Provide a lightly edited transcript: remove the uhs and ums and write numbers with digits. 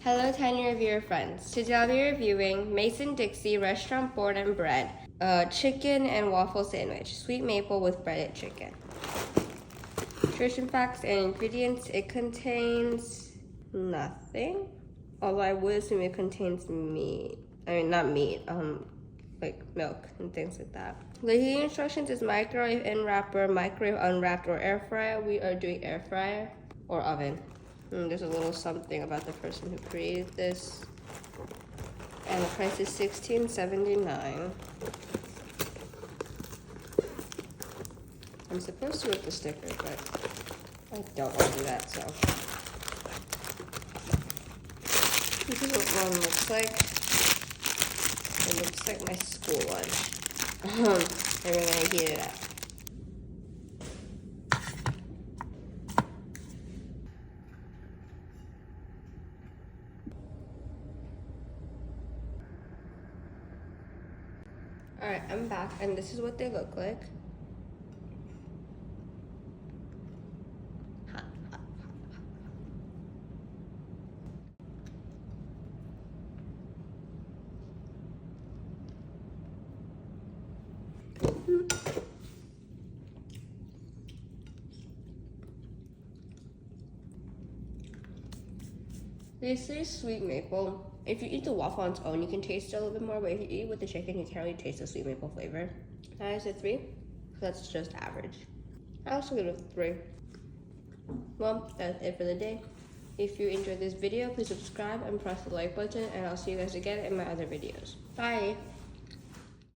Hello, Tiny Reviewer friends. Today I'll be reviewing Mason Dixie Restaurant Board and Bread, chicken and waffle sandwich, sweet maple with breaded chicken. Nutrition facts and ingredients: it contains nothing, although I would assume it contains meat. I mean, not meat, like milk and things like that. The heating instructions is microwave in wrapper, microwave unwrapped, or air fryer. We are doing air fryer or oven. There's a little something about the person who created this. And the price is $16.79. I'm supposed to rip the sticker, but I don't want to do that, so. This is what one looks like. It looks like my school lunch. And we're gonna heat it up. Alright, I'm back, and this is what they look like. They say sweet maple. If you eat the waffle on its own, you can taste it a little bit more, but if you eat it with the chicken, you can't really taste the sweet maple flavor. That is a 3, so that's just average. I also give it a 3. Well, that's it for the day. If you enjoyed this video, please subscribe and press the like button, and I'll see you guys again in my other videos. Bye!